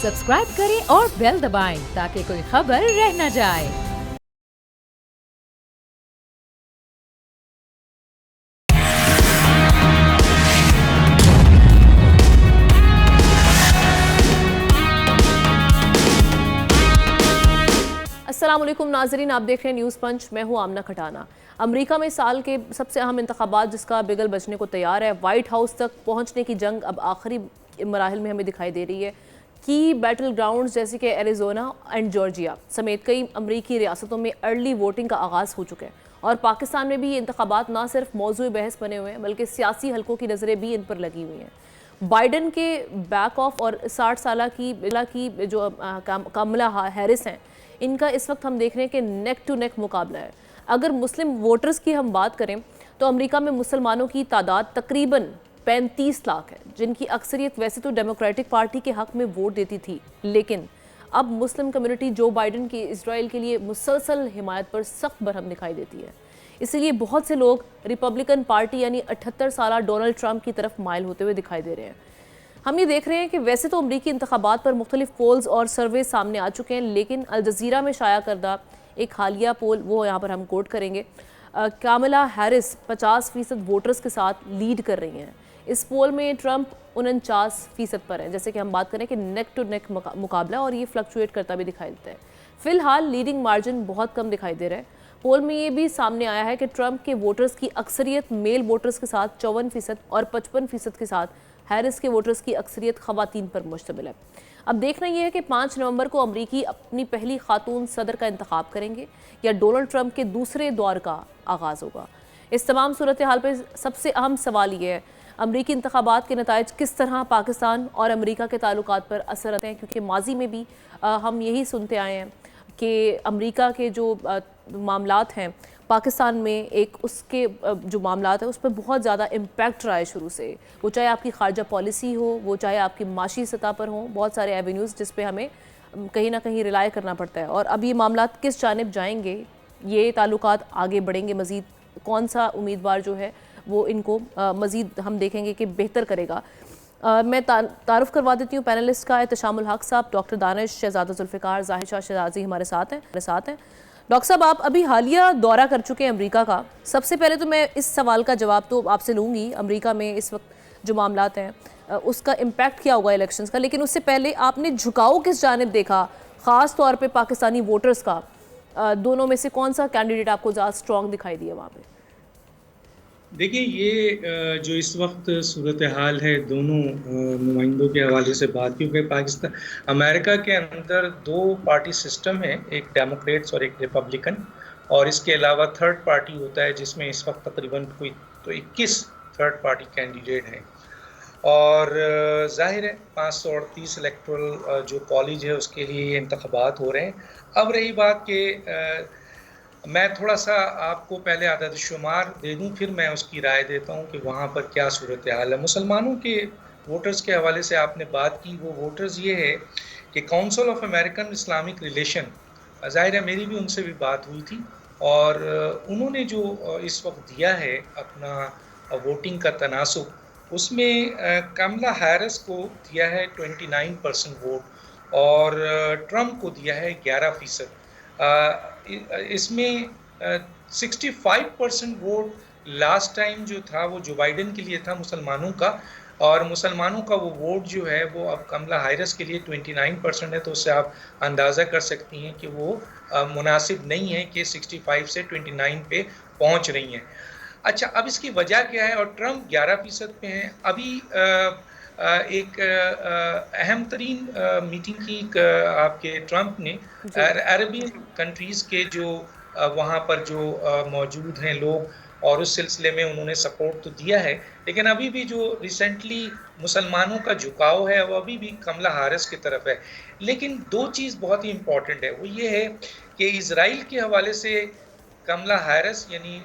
Subscribe करें और bell दबाएं ताकि कोई खबर रह न जाए। अस्सलाम वालेकुम नाजरीन, आप देख रहे हैं न्यूज़ पंच। मैं हूं आमना खटाना। अमेरिका में साल के सबसे अहम इंतखाबात जिसका बिगल बजने को तैयार है, वाइट हाउस तक पहुंचने की जंग अब आखिरी मराहिल में हमें दिखाई दे रही है कि बैटल ग्राउंड जैसे कि एरिजोना एंड जॉर्जिया समेत कई अमरीकी रियासतों में अर्ली वोटिंग का आगाज़ हो चुका है और पाकिस्तान में भी ये इंतखाबात ना सिर्फ मौजूद बहस बने हुए हैं बल्कि सियासी हलकों की नज़रें भी इन पर लगी हुई हैं। बाइडन के बैक ऑफ और 60 साल की जो कमला हैरिस हैं, इनका इस वक्त हम देख रहे हैं कि नेक टू नेक मुकाबला है। अगर मुस्लिम वोटर्स की हम बात करें तो अमेरिका में मुसलमानों की तादाद तकरीबन 35 लाख है, जिनकी अक्सरियत वैसे तो डेमोक्रेटिक पार्टी के हक में वोट देती थी, लेकिन अब मुस्लिम कम्युनिटी जो बाइडन की इजराइल के लिए मुसलसल हिमायत पर सख्त बरहम दिखाई देती है। इसीलिए बहुत से लोग रिपब्लिकन पार्टी यानी 78 साल डोनाल्ड ट्रंप की तरफ माइल होते हुए दिखाई दे रहे हैं। हम ये देख रहे हैं कि वैसे तो अमरीकी इंतखाबात पर मुख्तलिफ पोल्स और सर्वे सामने आ चुके हैं, लेकिन अल जज़ीरा में शाया करदा एक हालिया पोल, वो यहाँ पर हम कोट करेंगे, कामला हैरिस 50% वोटर्स के साथ लीड कर रही हैं। इस पोल में ट्रंप 49% पर है। जैसे कि हम बात करें कि नेक टू नेक मुकाबला और ये फ्लक्चुएट करता भी दिखाई देता है। फिलहाल लीडिंग मार्जिन बहुत कम दिखाई दे रहा है। पोल में ये भी सामने आया है कि ट्रंप के वोटर्स की अक्सरियत मेल वोटर्स के साथ 54% और 55% के साथ हैरिस के वोटर्स की अक्सरियत खवातीन पर मुश्तमिल है। अब देखना यह है कि 5 नवंबर को अमरीकी अपनी पहली खातून सदर का इंतखाब करेंगे या डोनाल्ड ट्रंप के दूसरे दौर का आगाज़ होगा। इस तमाम सूरत हाल पर सबसे अहम सवाल ये है, अमरीकी इंतखाबात के नताइज किस तरह पाकिस्तान और अमरीका के ताल्लुकात पर असर रखते हैं, क्योंकि माजी में भी हम यही सुनते आए हैं कि अमरीका के जो मामलात हैं पाकिस्तान में, एक उसके जो मामलात है उस पर बहुत ज़्यादा इम्पैक्ट रहा है शुरू से। वो चाहे आपकी खारजा पॉलिसी हो, वो चाहे आपकी माशी सतह पर हो, बहुत सारे एवेन्यूज़ जिस पे हमें कहीं ना कहीं रिलाय करना पड़ता है। और अब ये मामलात किस जानिब जाएंगे, ये ताल्लुकात आगे बढ़ेंगे मज़ीद, कौन सा उम्मीदवार जो है वो इनको मज़ीद हम देखेंगे कि बेहतर करेगा। मैं तारुफ करवा देती हूँ पैनलिस्ट का। एहतशामुल हक साहब, डॉक्टर दानिश, शहजादा जुल्फ़िकार, जाहिर शाह शहजादी हमारे साथ हैं। डॉक्टर साहब, आप अभी हालिया दौरा कर चुके हैं अमेरिका का। सबसे पहले तो मैं इस सवाल का जवाब तो आपसे लूँगी, अमेरिका में इस वक्त जो मामलात हैं उसका इम्पैक्ट क्या होगा इलेक्शंस का, लेकिन उससे पहले आपने झुकाव किस जानिब देखा, ख़ास तौर पे पाकिस्तानी वोटर्स का? दोनों में से कौन सा कैंडिडेट आपको ज़्यादा स्ट्रॉन्ग दिखाई दिया वहाँ पे? देखिए, ये जो इस वक्त सूरत हाल है दोनों नुमाइंदों के हवाले से बात, क्योंकि पाकिस्तान अमेरिका के अंदर 2 पार्टी सिस्टम है, एक डेमोक्रेट्स और एक रिपब्लिकन, और इसके अलावा थर्ड पार्टी होता है जिसमें इस वक्त तकरीबन कोई तो 21 थर्ड पार्टी कैंडिडेट हैं। और जाहिर है 538 इलेक्टोरल जो कॉलेज है उसके लिए इंतखाबात हो रहे हैं। अब रही बात कि मैं थोड़ा सा आपको पहले आदत शुमार दे दूं, फिर मैं उसकी राय देता हूं कि वहाँ पर क्या सूरत हाल है। मुसलमानों के वोटर्स के हवाले से आपने बात की, वो वोटर्स ये है कि council of American Islamic relation, ज़ाहिर है मेरी भी उनसे भी बात हुई थी, और उन्होंने जो इस वक्त दिया है अपना वोटिंग का तनासुब, उसमें कमला हैरिस को दिया है 29% वोट और ट्रंप को दिया है 11%। इसमें 65% वोट लास्ट टाइम जो था वो जो बाइडन के लिए था मुसलमानों का, और मुसलमानों का वो वोट जो है वो अब कमला हैरिस के लिए 29% है। तो उससे आप अंदाज़ा कर सकती हैं कि वो मुनासिब नहीं है कि 65 से 29 पे पहुंच रही हैं। अच्छा, अब इसकी वजह क्या है? और ट्रंप 11% पे हैं। अभी एक अहम तरीन मीटिंग की आपके ट्रंप ने अरबियन कंट्रीज़ के जो वहाँ पर जो मौजूद हैं लोग, और उस सिलसिले में उन्होंने सपोर्ट तो दिया है, लेकिन अभी भी जो रिसेंटली मुसलमानों का झुकाव है वो अभी भी कमला हैरिस की तरफ है। लेकिन 2 चीज़ बहुत ही इम्पॉर्टेंट है, वो ये है कि इज़राइल के हवाले से कमला हैरिस यानी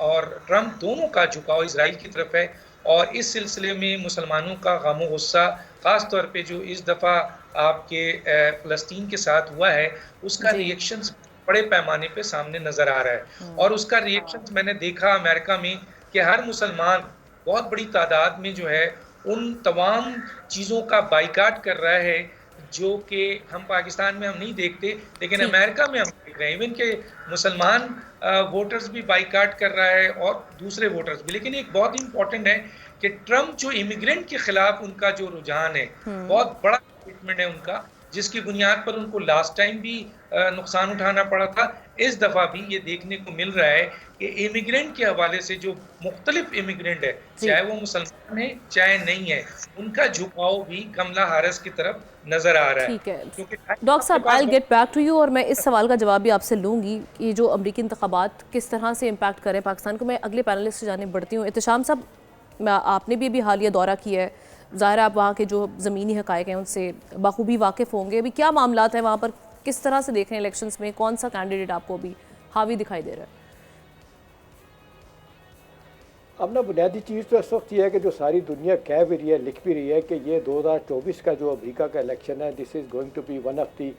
और ट्रंप दोनों का झुकाव इज़राइल की तरफ है, और इस सिलसिले में मुसलमानों का गम गुस्सा ख़ास तौर पे जो इस दफ़ा आपके फ़लस्तीन के साथ हुआ है उसका रिएक्शंस बड़े पैमाने पे सामने नज़र आ रहा है। और उसका रिएक्शंस मैंने देखा अमेरिका में कि हर मुसलमान बहुत बड़ी तादाद में जो है उन तमाम चीज़ों का बाइकाट कर रहा है जो कि हम पाकिस्तान में हम नहीं देखते, लेकिन अमेरिका में हम देख रहे हैं। इवन के मुसलमान वोटर्स भी बाइकाट कर रहा है और दूसरे वोटर्स भी। लेकिन एक बहुत इंपॉर्टेंट है कि ट्रम्प जो इमिग्रेंट के खिलाफ उनका जो रुझान है, बहुत बड़ा कमिटमेंट है उनका, जिसकी बुनियाद पर उनको लास्ट टाइम भी नुकसान उठाना पड़ा था। इस दफ़ा भी ये देखने को मिल रहा है कि इमिग्रेंट के हवाले से जो मुख्तलिफ इमिग्रेंट है, चाहे वो मुसलमान है चाहे नहीं है, उनका झुकाव भी कमला हैरिस की तरफ नजर आ रहा है। ठीक है डॉक्टर साहब, I get back to you, और मैं इस सवाल का जवाब भी आपसे लूँगी कि जो अमरीकी इंतखाबात किस तरह से इम्पैक्ट करें पाकिस्तान को। मैं अगले पैनलिस्ट से जाने बढ़ती हूँ। एहतशाम साहब, आपने भी अभी हालिया दौरा किया है, ज़ाहिर है आप वहाँ के जो ज़मीनी हक़ाइक़ हैं उनसे बखूबी वाकिफ़ होंगे। अभी क्या मामलात हैं वहाँ पर, किस तरह से देख रहे हैं इलेक्शंस में, कौन सा कैंडिडेट आपको अभी हावी दिखाई दे रहा है? अब ना बुनियादी चीज़ तो इस वक्त ये है कि जो सारी दुनिया कह भी रही है, लिख भी रही है कि ये 2024 का जो अमेरिका का इलेक्शन है, this is going to be one of the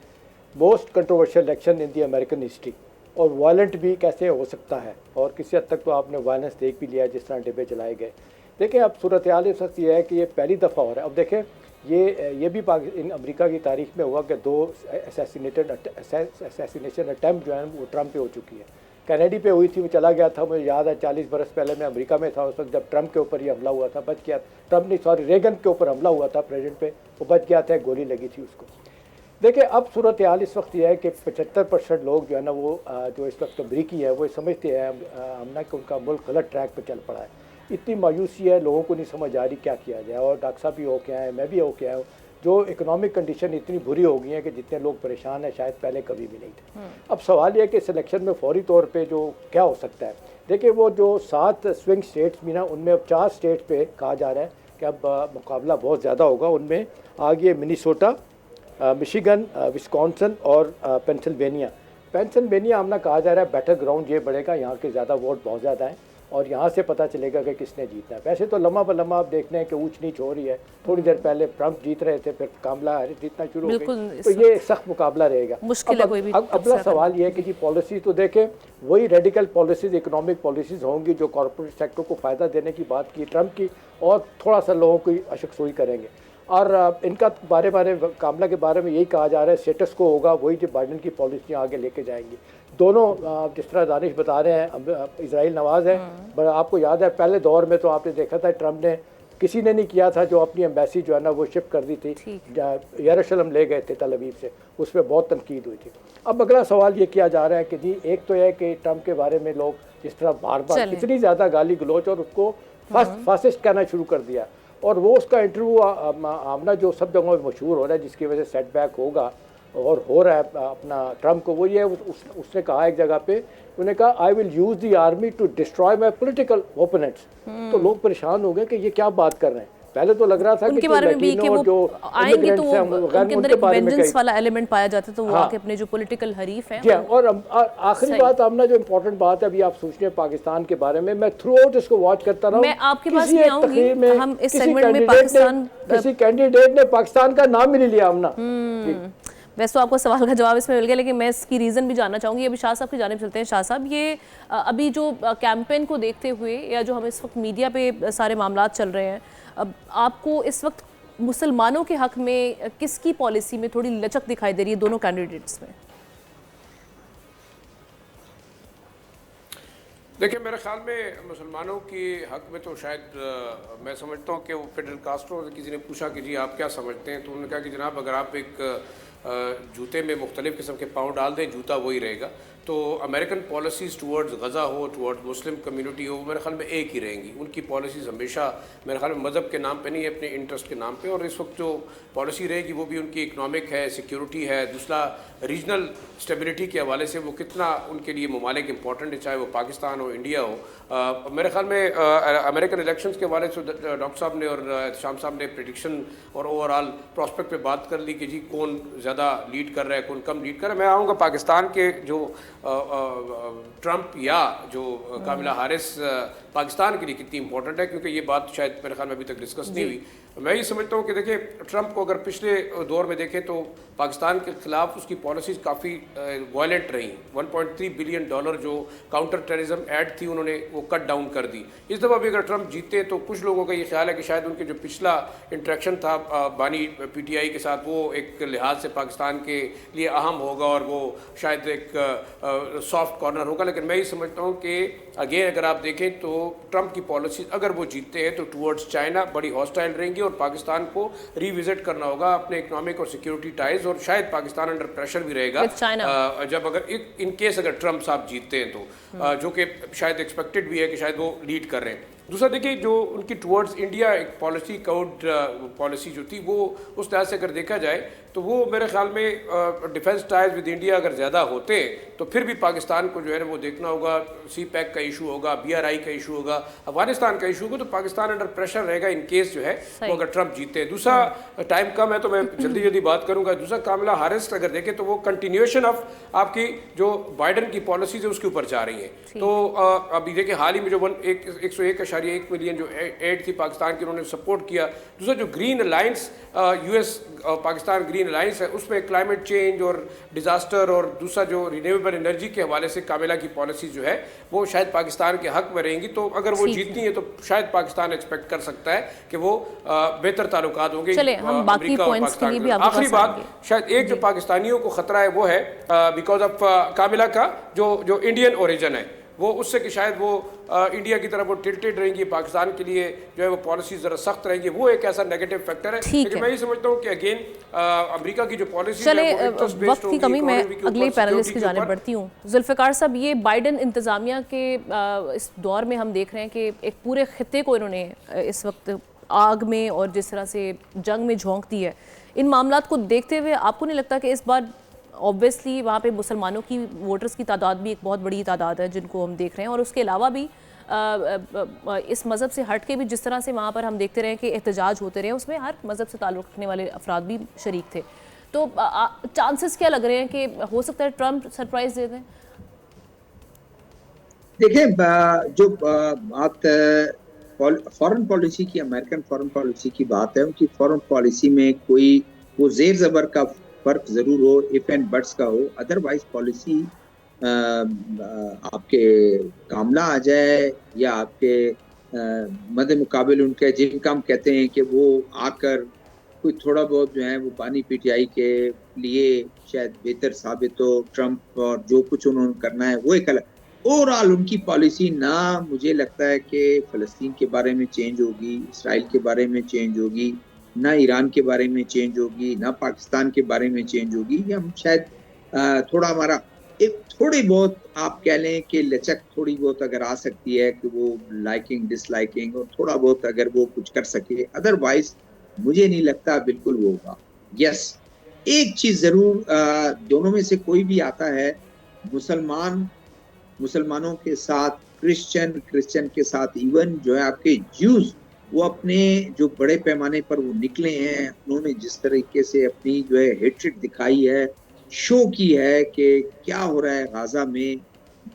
most controversial election in the American history. और वायलेंट भी कैसे हो सकता है, और किसी हद तक तो आपने वायलेंस देख भी लिया है जिस तरह डिबे चलाए गए। देखिए अब सूरत हाल इस वक्त ये है कि ये पहली दफ़ा हो रहा है। अब देखें ये भी अमेरिका की तारीख में हुआ कि 2 असैसिनेशन अटैम्प्ट जो है वो ट्रम्प पे हो चुकी है। कैनेडी पे हुई थी, वो चला गया था, मुझे याद है 40 बरस पहले मैं अमेरिका में था उस वक्त जब ट्रम्प के ऊपर ये हमला हुआ था, बच गया। ट्रम्प नहीं सॉरी रेगन के ऊपर हमला हुआ था प्रेसिडेंट पे, वो बच गया था, गोली लगी थी उसको। देखिए अब सूरत हाल इस वक्त यह है कि 75% लोग जो है ना वो जो इस वक्त अमरीकी है वो समझते हैं हमना कि उनका मुल्क गलत ट्रैक पर चल पड़ा है। इतनी मायूसी है, लोगों को नहीं समझ आ रही क्या किया जाए। और डॉक्टर साहब भी हो के आए, मैं भी हो के आया हूँ, जो इकोनॉमिक कंडीशन इतनी बुरी हो गई है कि जितने लोग परेशान हैं शायद पहले कभी भी नहीं थे। अब सवाल यह है कि इस इलेक्शन में फौरी तौर पे जो क्या हो सकता है। देखिए वो जो 7 स्विंग स्टेट्स भी ना, उनमें अब 4 स्टेट पे कहा जा रहा है कि अब मुकाबला बहुत ज़्यादा होगा। उनमें आ गई मिनीसोटा, मिशिगन, विस्कॉन्सन और पेंसिल्वेनिया हमने कहा जा रहा है बैटर ग्राउंड ये बढ़ेगा, यहाँ के ज़्यादा वोट बहुत ज़्यादा हैं और यहाँ से पता चलेगा कि किसने जीतना है। वैसे तो लम्हा ब लम्हा आप देखने हैं कि ऊंच नीच हो रही है। थोड़ी देर पहले ट्रम्प जीत रहे थे, फिर कमला हैरिस जीतना शुरू हो गई, तो ये सख्त मुकाबला रहेगा। मुश्किल है कोई भी। अब अगला सवाल ये है कि जी पॉलिसी तो देखें, वही रेडिकल पॉलिसीज, इकोनॉमिक पॉलिसीज़ होंगी जो कॉर्पोरेट सेक्टर को फ़ायदा देने की बात की ट्रम्प की, और थोड़ा सा लोगों की अशकसोई करेंगे। और इनका बारे कामला के बारे में यही कहा जा रहा है स्टेटस को होगा, वही जो बाइडन की पॉलिसियाँ आगे लेके जाएंगी। दोनों जिस तरह दानिश बता रहे हैं, इजराइल नवाज है, पर आपको याद है पहले दौर में तो आपने देखा था ट्रम्प ने, किसी ने नहीं किया था, जो अपनी एम्बेसी जो है ना वो शिफ्ट कर दी थी, यरूशलेम ले गए थे तल अवीव से, उस पर बहुत तनकीद हुई थी। अब अगला सवाल ये किया जा रहा है कि जी एक तो है कि ट्रम्प के बारे में लोग जिस तरह बार बार कितनी ज़्यादा गाली गलोच और उसको फासिस्ट कहना शुरू कर दिया, और वो उसका इंटरव्यू आमना जो सब जगहों में मशहूर हो रहा है, जिसकी वजह से सेटबैक होगा और हो रहा है अपना ट्रम्प को, वो ये उसने कहा एक जगह पे, उन्होंने कहा I will use the army to destroy my political opponents. तो लोग परेशान हो गए कि ये क्या बात कर रहे हैं। पहले तो लग रहा था उनके बारे में भी कि वो आएंगे तो उनके अंदर एक वेंजेंस वाला एलिमेंट पाया जाता है, तो वो आके अपने जो पॉलिटिकल हरीफ हैं। और आखिरी बात आमना जो इम्पोर्टेंट बात है, अभी आप सोच रहे हैं पाकिस्तान के बारे में, मैं थ्रू आउट इसको वॉच करता रहा हूं। मैं आपके पास नहीं आऊंगी, हम इस सेगमेंट में पाकिस्तान, किसी कैंडिडेट ने पाकिस्तान का नाम ही नहीं लिया आमना। वैसे तो आपको सवाल का जवाब इसमें मिल गया, लेकिन मैं इसकी रीज़न भी जानना चाहूँगी। अभी शाह साहब की जानिब चलते हैं। शाह साहब, ये अभी जो कैंपेन को देखते हुए या जो हम इस वक्त मीडिया पे सारे मामलात चल रहे हैं, अब आपको इस वक्त मुसलमानों के हक़ में किसकी पॉलिसी में थोड़ी लचक दिखाई दे रही है दोनों कैंडिडेट्स में? देखिए मेरे ख्याल में मुसलमानों के हक़ में तो शायद मैं समझता हूँ कि वो फिडेल कास्ट्रो से किसी ने पूछा कि जी आप क्या समझते हैं, तो उन्होंने कहा कि जनाब अगर आप एक जूते में मुख्तलिफ़ किस्म के पाँव डाल दें, जूता वही रहेगा। तो अमेरिकन पॉलिसीज़ टुवर्ड्स गज़ा हो, टुवर्ड्स मुस्लिम कम्युनिटी हो, मेरे ख्याल में एक ही रहेंगी। उनकी पॉलिसीज़ हमेशा मेरे ख्याल में मज़हब के नाम पे नहीं है, अपने इंटरेस्ट के नाम पे। और इस वक्त जो पॉलिसी रहेगी वो भी उनकी इकनॉमिक है, सिक्योरिटी है, दूसरा रीजनल स्टेबिलिटी के हवाले से वो कितना उनके लिए ममालिक इंपॉर्टेंट है, चाहे वो पाकिस्तान हो, इंडिया हो। मेरे ख्याल में अमेरिकन इलेक्शंस के हवाले से डॉक्टर साहब ने और शाम साहब ने प्रेडिक्शन और ओवरऑल प्रॉस्पेक्ट पे बात कर ली कि जी कौन ज़्यादा लीड कर रहा है, कौन कम लीड कर रहा है। मैं आऊँगा पाकिस्तान के जो ट्रम्प या जो कामिला हारिस पाकिस्तान के लिए कितनी इंपॉर्टेंट है, क्योंकि ये बात शायद मेरे ख्याल में अभी तक डिस्कस नहीं हुई। मैं ये समझता हूँ कि देखिए ट्रंप को अगर पिछले दौर में देखें तो पाकिस्तान के खिलाफ उसकी पॉलिसीज़ काफ़ी वायलेंट रही। 1.3 बिलियन डॉलर जो काउंटर टेररिज्म ऐड थी उन्होंने वो कट डाउन कर दी। इस दफ़ा भी अगर ट्रंप जीते तो कुछ लोगों का ये ख्याल है कि शायद उनके जो पिछला इंटरेक्शन था बानी पीटीआई के साथ वो एक लिहाज से पाकिस्तान के लिए अहम होगा और वो शायद एक सॉफ्ट कॉर्नर होगा। लेकिन मैं ये समझता हूँ कि अगेन अगर आप देखें तो ट्रंप की पॉलिसी अगर वो जीतते हैं तो टूवर्ड्स चाइना बड़ी हॉस्टाइल रहेंगी और पाकिस्तान को रिविजिट करना होगा अपने इकोनॉमिक और सिक्योरिटी टाइज, और शायद पाकिस्तान अंडर प्रेशर भी रहेगा जब अगर इन केस अगर ट्रंप साहब जीतते हैं तो जो कि शायद एक्सपेक्टेड भी है कि शायद वो लीड कर रहे हैं। दूसरा देखिए जो उनकी टुवर्ड्स इंडिया एक पॉलिसी कोड पॉलिसी जो थी वो उस तरह से अगर देखा जाए तो वो मेरे ख्याल में डिफेंस टाइज विद इंडिया अगर ज़्यादा होते तो फिर भी पाकिस्तान को जो है वो देखना होगा। सी पैक का इशू होगा, BRI का इशू होगा, अफगानिस्तान का इशू होगा, तो पाकिस्तान अंडर प्रेशर रहेगा इन केस जो है वो अगर ट्रंप जीते हैं। दूसरा टाइम कम है तो मैं जल्दी बात करूंगा। दूसरा कामला हैरिस अगर देखें तो वो कंटिन्यूएशन ऑफ आपकी जो बाइडन की पॉलिसीज है उसके ऊपर जा रही है। तो अभी देखिए हाल ही में जो 101.1 मिलियन जो एड थी पाकिस्तान की उन्होंने सपोर्ट किया। दूसरा जो green alliance US Pakistan green alliance है उसमें क्लाइमेट चेंज और डिजास्टर और दूसरा जो रिन्यूएबल एनर्जी के हवाले से कामिला की पॉलिसी जो है वो शायद पाकिस्तान के हक में रहेंगी। तो अगर वो जीतती है तो शायद पाकिस्तान एक्सपेक्ट कर सकता है कि वो बेहतर ताल्लुकात होंगे अमेरिका और पाकिस्तान के। आखिरी बात शायद एक जो पाकिस्तानियों को खतरा है वो है बिकॉज ऑफ कामिला का जो इंडियन ओरिजिन है वो उससे कि शायद वो इंडिया की तरफ वो टिल्टेड रहेंगी, पाकिस्तान के लिए जो है वो पॉलिसी जरा सख्त रहेंगी, वो एक ऐसा नेगेटिव फैक्टर है। लेकिन मैं ये समझता हूँ कि अगेन अमेरिका की जो पॉलिसी है वक्त की कमी में अगले पैनलिस्ट की जानिब बढ़ती हूँ। जुल्फ़िकार साहब, ये बाइडन इंतजामिया के इस दौर में हम देख रहे हैं कि एक पूरे खित्ते को इन्होंने इस वक्त आग में और जिस तरह से जंग में झोंक दी है, इन मामलात को देखते हुए आपको नहीं लगता कि इस बार ऑब्वियसली वहाँ पे मुसलमानों की वोटर्स की तादाद भी एक बहुत बड़ी तादाद है जिनको हम देख रहे हैं, और उसके अलावा भी इस मज़हब से हट के भी जिस तरह से वहाँ पर हम देखते रहे कि एहतजाज होते रहे उसमें हर मज़हब से ताल्लुक़ रखने वाले अफराद भी शरीक थे। तो चांसेस क्या लग रहे हैं कि हो सकता है ट्रंप सरप्राइज दे दें? देखिए जो बात फॉरेन पॉलिसी की, अमेरिकन फॉरेन पॉलिसी की बात है, उनकी फॉरेन पॉलिसी में कोई वो जेर जबर का फर्क जरूर हो, इफ एंड बट्स का हो, अदरवाइज पॉलिसी आपके कामला आ जाए या आपके मद मुकाबिल उनके जिनका हम कहते हैं कि वो आकर कोई थोड़ा बहुत जो है वो बानी PTI के लिए शायद बेहतर साबित हो, ट्रंप और जो कुछ उन्होंने करना है वो एक अलग। ओवरऑल उनकी पॉलिसी ना मुझे लगता है कि फ़लस्तीन के बारे में चेंज होगी, इसराइल के बारे में चेंज होगी, ना ईरान के बारे में चेंज होगी, ना पाकिस्तान के बारे में चेंज होगी। या हम शायद थोड़ा हमारा एक थोड़ी बहुत आप कह लें कि लचक थोड़ी बहुत अगर आ सकती है कि वो लाइकिंग डिसलाइकिंग और थोड़ा बहुत अगर वो कुछ कर सके, अदरवाइज मुझे नहीं लगता बिल्कुल वो होगा। यस, एक चीज़ ज़रूर दोनों में से कोई भी आता है, मुसलमानों के साथ क्रिश्चियन के साथ, इवन जो है आपके ज्यूज़, वो अपने जो बड़े पैमाने पर वो निकले हैं, उन्होंने जिस तरीके से अपनी जो है हेट्रेड दिखाई है, शो की है कि क्या हो रहा है गाजा में,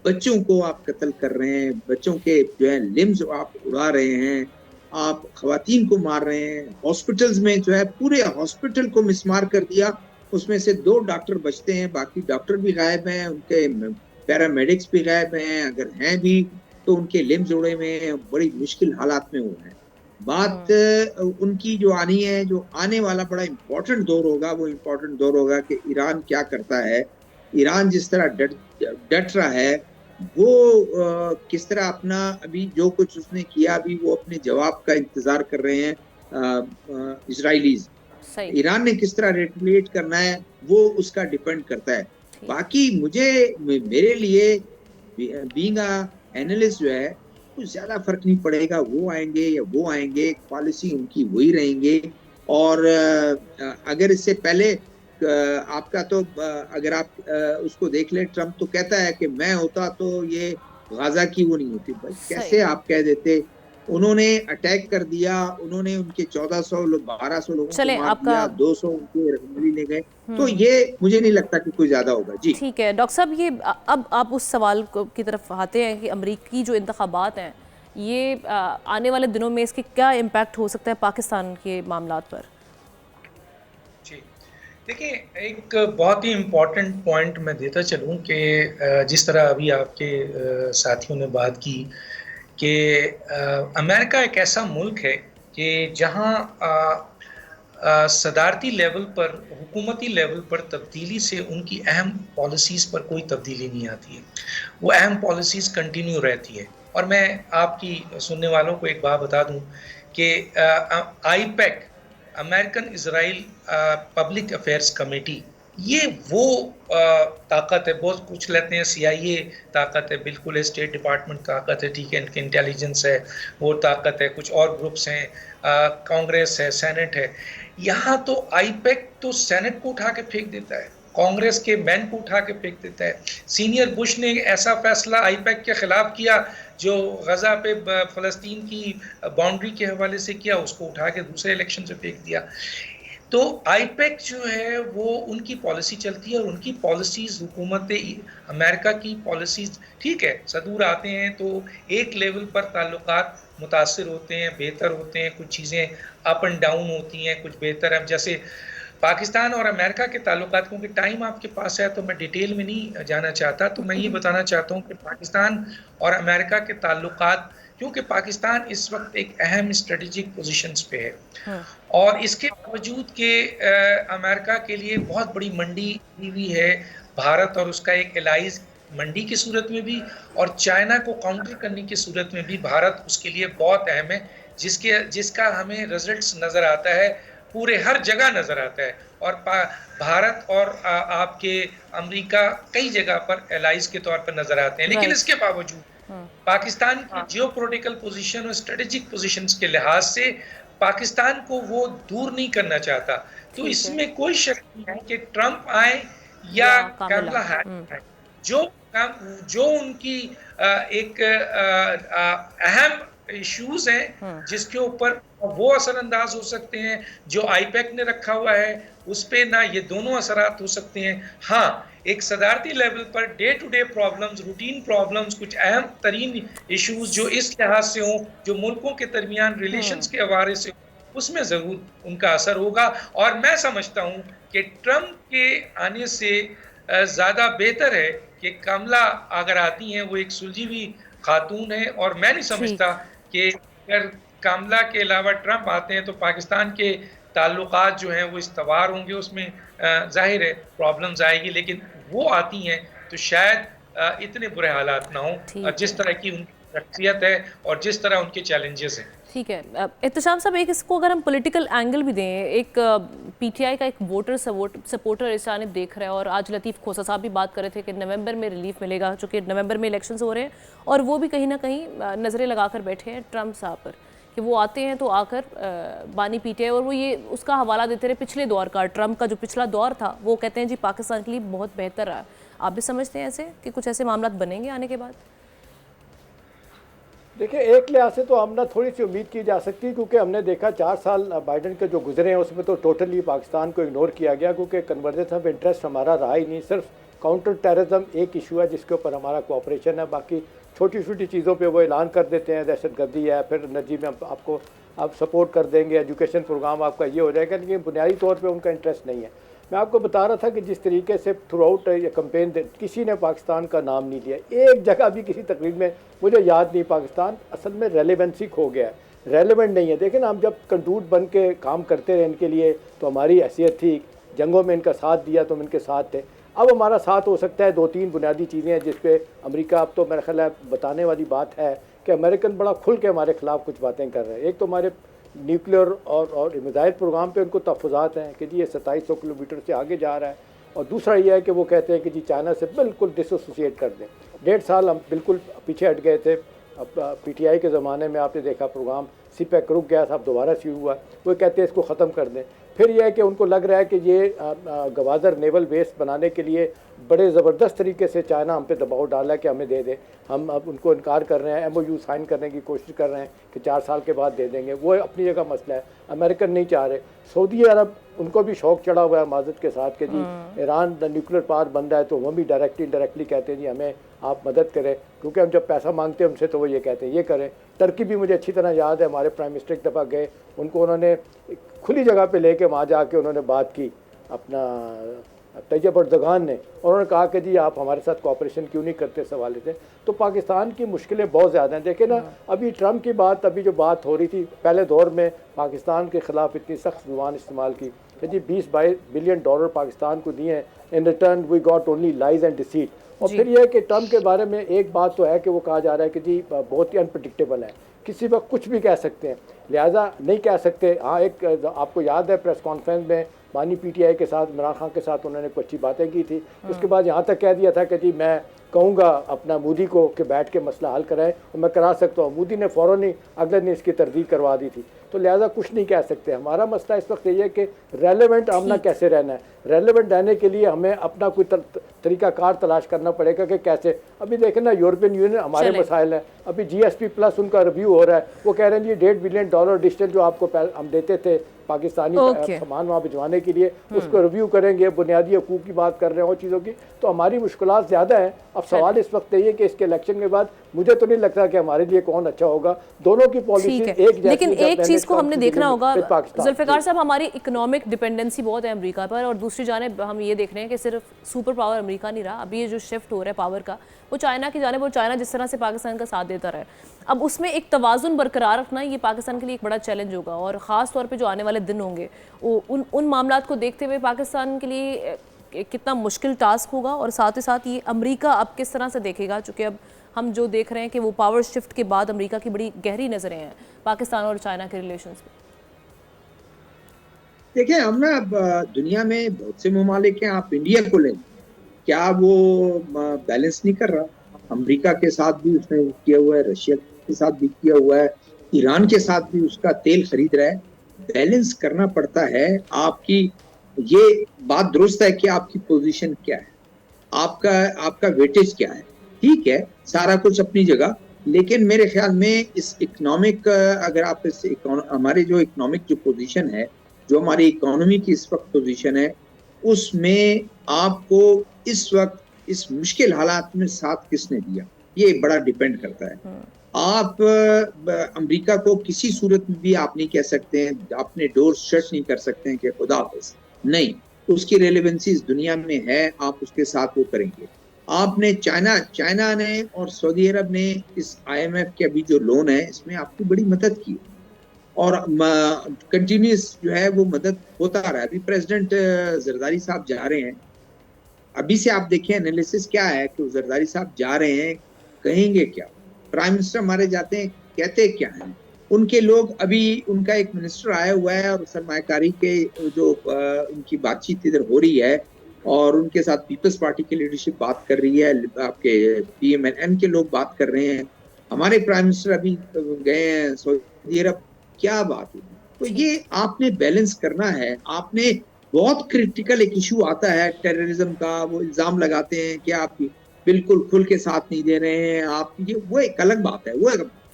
बच्चों को आप कत्ल कर रहे हैं, बच्चों के जो है लिम्स आप उड़ा रहे हैं, आप खवातीन को मार रहे हैं, हॉस्पिटल्स में जो है पूरे हॉस्पिटल को मिसमार कर दिया, उसमें से 2 डॉक्टर बचते हैं, बाकी डॉक्टर भी गायब हैं, उनके पैरामेडिक्स भी गायब हैं, अगर हैं भी तो उनके लिम्स उड़े हुए हैं, बड़ी मुश्किल हालात में वो हैं। बात उनकी जो आनी है, जो आने वाला बड़ा इम्पोर्टेंट दौर होगा, वो इम्पोर्टेंट दौर होगा कि ईरान क्या करता है। ईरान जिस तरह डट रहा है वो किस तरह अपना अभी जो कुछ उसने किया, अभी वो अपने जवाब का इंतजार कर रहे हैं इजराइलीज। ईरान ने किस तरह रेटिलेट करना है वो उसका डिपेंड करता है। बाकी मेरे लिए बीइंग अ एनालिस्ट जो है कुछ ज्यादा फर्क नहीं पड़ेगा, वो आएंगे या वो आएंगे, पॉलिसी उनकी वही रहेंगे। और अगर इससे पहले आपका तो अगर आप उसको देख ले, ट्रंप तो कहता है कि मैं होता तो ये गाजा की वो नहीं होती। भाई कैसे आप कह देते, उन्होंने अटैक कर दिया, उन्होंने उनके 1400 लोग 1200 लोगों को मार दिया, 200 उनके रखमली ले गए, तो ये मुझे नहीं लगता कि कोई ज्यादा होगा। जी ठीक है डॉक्टर साहब, ये अब आप उस सवाल की तरफ आते हैं कि अमेरिकी जो इंतखाबात हैं ये आने वाले दिनों में इसके क्या इम्पैक्ट हो सकता है पाकिस्तान के मामलात पर? जी, देखिए, एक बहुत ही इम्पोर्टेंट पॉइंट मैं देता चलूँ कि जिस तरह अभी आपके साथियों ने बात की कि अमेरिका एक ऐसा मुल्क है कि जहाँ सदारती लेवल पर, हुकूमती लेवल पर तब्दीली से उनकी अहम पॉलिसीज़ पर कोई तब्दीली नहीं आती है। वो अहम पॉलिसीज़ कंटिन्यू रहती है। और मैं आपकी सुनने वालों को एक बात बता दूं कि IUPAC, American Israel public affairs committee, ये वो ताकत है। बहुत कुछ लेते हैं CIA ताकत है, बिल्कुल है, स्टेट डिपार्टमेंट ताकत है, ठीक है, इनके इंटेलिजेंस है, वो ताकत है, कुछ और ग्रुप्स हैं, कांग्रेस है, सेनेट है। यहाँ तो आईपैक तो सेनेट को उठा के फेंक देता है, कांग्रेस के मैन को उठा के फेंक देता है। सीनियर बुश ने ऐसा फैसला आईपैक के खिलाफ किया जो गजा पे फ़लस्तीन की बाउंड्री के हवाले से किया, उसको उठा के दूसरे इलेक्शन से फेंक दिया। तो आईपैक जो है वो उनकी पॉलिसी चलती है और उनकी पॉलिसीज़, हुकूमत अमेरिका की पॉलिसीज़, ठीक है, सदूर आते हैं तो एक लेवल पर ताल्लुकात मुतासिर होते हैं, बेहतर होते हैं, कुछ चीज़ें अप एंड डाउन होती हैं, कुछ बेहतर हैं। जैसे पाकिस्तान और अमेरिका के ताल्लुकात, क्योंकि टाइम आपके पास है तो मैं डिटेल में नहीं जाना चाहता, तो मैं ये बताना चाहता हूँ कि पाकिस्तान और अमेरिका के ताल्लुकात, क्योंकि पाकिस्तान इस वक्त एक अहम स्ट्रेटेजिक पोजीशंस पे है और इसके बावजूद कि अमेरिका के लिए बहुत बड़ी मंडी हुई है भारत और उसका एक एलाइज, मंडी की सूरत में भी और चाइना को काउंटर करने की सूरत में भी भारत उसके लिए बहुत अहम है, जिसका हमें रिजल्ट्स नज़र आता है, पूरे हर जगह नज़र आता है। और भारत और आपके अमेरिका कई जगह पर एलाइज के तौर पर नज़र आते हैं, लेकिन इसके बावजूद पाकिस्तान की जियोपॉलिटिकल पोजीशन और स्ट्रेटेजिक पोजीशंस के लिहाज से पाकिस्तान को वो दूर नहीं करना चाहता। तो इसमें कोई शक नहीं है कि ट्रंप आए या कमला हैरिस आए, जो उनकी एक अहम इश्यूज हैं जिसके ऊपर वो असरअंदाज हो सकते हैं, जो आईपैक ने रखा हुआ है उस पे ना ये दोनों असरात हो सकते हैं। हाँ, एक सदारती लेवल पर day to day problems, routine problems, कुछ अहम तरीन इश्यूज जो इस लिहाज से हों, जो मुल्कों के दरमियान रिलेशंस के हवाले से, उसमें ज़रूर उनका असर होगा। और मैं समझता हूँ कि ट्रंप के आने से ज़्यादा बेहतर है कि कमला अगर आती हैं, वो एक सुलझी हुई खातून है और मैं नहीं समझता कि अगर कमला के अलावा ट्रंप आते हैं तो पाकिस्तान के ताल्लुकात जो हैं वो इस्तवार होंगे, उसमें जाहिर है प्रॉब्लम्स आएगी, लेकिन वो आती हैं तो शायद इतने बुरे हालात ना हों जिस तरह की उनकी शख्सियत है और जिस तरह उनके चैलेंजेस हैं। ठीक है एहतशाम साहब, एक इसको अगर हम पॉलिटिकल एंगल भी दें, एक पीटीआई का एक वोटर सपोर्टर इस जानिब देख रहा है और आज लतीफ़ खोसा साहब भी बात कर रहे थे कि नवंबर में रिलीफ मिलेगा, चूँकि नवंबर में इलेक्शंस हो रहे हैं और वो भी कहीं ना कहीं नज़रें लगा कर बैठे हैं ट्रंप साहब पर कि वो आते हैं तो आकर बानी पीटीआई, और वो ये उसका हवाला देते रहे पिछले दौर का, ट्रंप का जो पिछला दौर था वो कहते हैं जी पाकिस्तान के लिए बहुत बेहतर रहा। आप भी समझते हैं ऐसे कि कुछ ऐसे मामला बनेंगे आने के बाद? देखिए, एक लिहाज से तो हम ना थोड़ी सी उम्मीद की जा सकती है, क्योंकि हमने देखा 4 साल बाइडन के जो गुजरे हैं उसमें तो टोटली पाकिस्तान को इग्नोर किया गया, क्योंकि कन्वर्जेंस ऑफ इंटरेस्ट हमारा रहा ही नहीं। सिर्फ काउंटर टेररिज्म एक इशू है जिसके ऊपर हमारा कोऑपरेशन है, बाकी छोटी छोटी चीज़ों पे वो ऐलान कर देते हैं, दहशतगर्दी है, फिर एनर्जी में आपको आप सपोर्ट कर देंगे, एजुकेशन प्रोग्राम आपका ये हो जाएगा, लेकिन बुनियादी तौर पर उनका इंटरेस्ट नहीं है। मैं आपको बता रहा था कि जिस तरीके से थ्रू आउट ये कैंपेन किसी ने पाकिस्तान का नाम नहीं लिया, एक जगह भी किसी तकरीर में मुझे याद नहीं। पाकिस्तान असल में रेलेवेंसी खो गया है, रेलेवेंट नहीं है। देखें ना, हम जब कंडूट बन के काम करते रहे इनके लिए तो हमारी हैसियत थी, जंगों में इनका साथ दिया तो हम इनके साथ थे। अब हमारा साथ हो सकता है 2-3 बुनियादी चीज़ें हैं जिस पे अमेरिका, अब तो मेरा ख्याल है बताने वाली बात है कि अमेरिकन बड़ा खुल के हमारे ख़िलाफ़ कुछ बातें कर रहे हैं। एक तो हमारे न्यूक्लियर और मिसाइल प्रोग्राम पे उनको तहफ़्फ़ुज़ात हैं कि जी ये 2700 किलोमीटर से आगे जा रहा है, और दूसरा ये है कि वो कहते हैं कि जी चाइना से बिल्कुल डिसोसिएट कर दें। 1.5 साल हम बिल्कुल पीछे हट गए थे। अब पीटीआई के ज़माने में आपने देखा प्रोग्राम CPEC रुक गया था, अब दोबारा शुरू हुआ, वो कहते हैं इसको ख़त्म कर दें। फिर यह है कि उनको लग रहा है कि ये गवादर नेवल बेस बनाने के लिए बड़े ज़बरदस्त तरीके से चाइना हम पे दबाव डाला है कि हमें दे दे। हम अब उनको इनकार कर रहे हैं, MOU साइन करने की कोशिश कर रहे हैं कि 4 साल के बाद दे देंगे। वो अपनी जगह मसला है, अमेरिकन नहीं चाह रहे। सऊदी अरब उनको भी शौक चढ़ा हुआ है माजद के साथ कि जी ईरान न्यूक्लियर पावर बन रहा है, तो वो भी डायरेक्टली इनडायरेक्टली कहते हैं जी हमें आप मदद करें, क्योंकि हम जब पैसा मांगते हैं उनसे तो वो ये कहते हैं ये करें। टर्की भी मुझे अच्छी तरह याद है, हमारे प्राइम मिनिस्टर एक दफ़ा गए, उनको उन्होंने खुली जगह पे लेके वहाँ जाके उन्होंने बात की अपना तैयब अर्दगान ने, उन्होंने कहा कि जी आप हमारे साथ कोऑपरेशन क्यों नहीं करते इस हवाले से। तो पाकिस्तान की मुश्किलें बहुत ज़्यादा हैं। देखें ना, अभी ट्रम्प की बात, अभी जो बात हो रही थी पहले दौर में पाकिस्तान के ख़िलाफ़ इतनी सख्त ज़ुबान इस्तेमाल की कि जी 20-22 बिलियन डॉलर पाकिस्तान को दिए हैं, in return we got only lies and deceit. और फिर यह है कि ट्रम्प के बारे में एक बात तो है कि वो कहा जा रहा है कि जी बहुत ही अनप्रडिक्टेबल है, किसी वक्त कुछ भी कह सकते हैं, लिहाजा नहीं कह सकते। हाँ, एक आपको याद है प्रेस कॉन्फ्रेंस में बानी PTI के साथ, इमरान खान के साथ उन्होंने कुछ अच्छी बातें की थी। उसके बाद यहाँ तक कह दिया था कि जी मैं कहूँगा अपना मोदी को कि बैठ के मसला हल कराएं, और मैं करा सकता हूँ। मोदी ने फ़ौरन ही अगले दिन इसकी तरदीद करवा दी थी। तो लिहाजा कुछ नहीं कह सकते। हमारा मसला इस वक्त ये है कि रेलेवेंट हमने कैसे रहना है। रेलेवेंट रहने के लिए हमें अपना कोई तरीक़ाकार तलाश करना पड़ेगा कि कैसे। अभी देखें ना, यूरोपियन यूनियन हमारे मसाइल हैं, अभी GSP+ उनका रिव्यू हो रहा है। वो कह रहे हैं ये $1.5 बिलियन एडिशनल जो आपको हम देते थे पाकिस्तानी सामान वहाँ भिजवाने के लिए, उसको रिव्यू करेंगे। बुनियादी हकूक़ की बात कर रहे हैं और चीज़ों की, तो हमारी मुश्किलात ज़्यादा हैं। अब सवाल इस वक्त ये कि इसके इलेक्शन के बाद मुझे तो नहीं लगता कि हमारे लिए कौन अच्छा होगा। दोनों की पॉलिसी एक जैसी, लेकिन एक चीज़ को हमने देखना होगा जुल्फ़िकार साहब, हमारी इकोनॉमिक डिपेंडेंसी बहुत है अमेरिका पर, और दूसरी जानिब हम ये देख रहे हैं कि सिर्फ सुपर पावर अमेरिका नहीं रहा, अभी ये जो शिफ्ट हो रहा है पावर का वो चाइना की जानिब, और चाइना जिस तरह से पाकिस्तान का साथ देता रहा है, अब उसमें एक तवाज़ुन बरकरार रखना ये पाकिस्तान के लिए एक बड़ा चैलेंज होगा। और ख़ास तौर पे जो आने वाले दिन होंगे उन मामलात को देखते हुए पाकिस्तान के लिए कितना मुश्किल टास्क होगा, और साथ ही साथ ये अमेरिका अब किस तरह से देखेगा, चूँकि अब हम जो देख रहे हैं कि वो पावर शिफ्ट के बाद अमेरिका की बड़ी गहरी नज़रें हैं पाकिस्तान और चाइना के रिलेशंस में। देखिए, हम ना दुनिया में बहुत से ममालिक हैं, आप इंडिया को लें, क्या वो बैलेंस नहीं कर रहा? अमेरिका के साथ भी उसने किया हुआ है, रशिया के साथ भी किया हुआ है, ईरान के साथ भी उसका तेल खरीद रहा है। बैलेंस करना पड़ता है। आपकी ये बात दुरुस्त है कि आपकी पोजीशन क्या है, आपका वेटेज क्या है। ठीक है, सारा कुछ अपनी जगह, लेकिन मेरे ख्याल में इस इकोनॉमिक, अगर आप इस हमारे जो इकोनॉमिक जो पोजीशन है, जो हमारी इकोनॉमी की इस वक्त पोजीशन है, उसमें आपको इस वक्त इस मुश्किल हालात में साथ किसने दिया, ये बड़ा डिपेंड करता है। आप अमेरिका को किसी सूरत में भी आप नहीं कह सकते हैं, अपने डोर शट नहीं कर सकते हैं कि खुदा हाफिज़, नहीं, उसकी रेलेवेंसी इस दुनिया में है, आप उसके साथ वो करेंगे। आपने चाइना ने और सऊदी अरब ने इस IMF के अभी जो लोन है इसमें आपकी बड़ी मदद की, और कंटिन्यूस जो है वो मदद होता रहा है। अभी प्रेसिडेंट जरदारी साहब जा रहे हैं, अभी से आप देखें एनालिसिस क्या है कि जरदारी साहब जा रहे हैं, कहेंगे क्या, प्राइम मिनिस्टर हमारे जाते हैं कहते क्या हैं, उनके लोग, अभी उनका एक मिनिस्टर आया हुआ है और सरमायाकारी के जो उनकी बातचीत इधर हो रही है, और उनके साथ पीपल्स पार्टी की लीडरशिप बात कर रही है, आपके PMNN के लोग बात कर रहे हैं, हमारे प्राइम मिनिस्टर अभी गए हैं सऊदी अरब, क्या बात हुई। तो ये आपने बैलेंस करना है। आपने बहुत क्रिटिकल एक इशू आता है टेररिज्म का, वो इल्जाम लगाते हैं कि आप बिल्कुल खुल के साथ नहीं दे रहे हैं, आप ये, वो एक अलग बात है। वो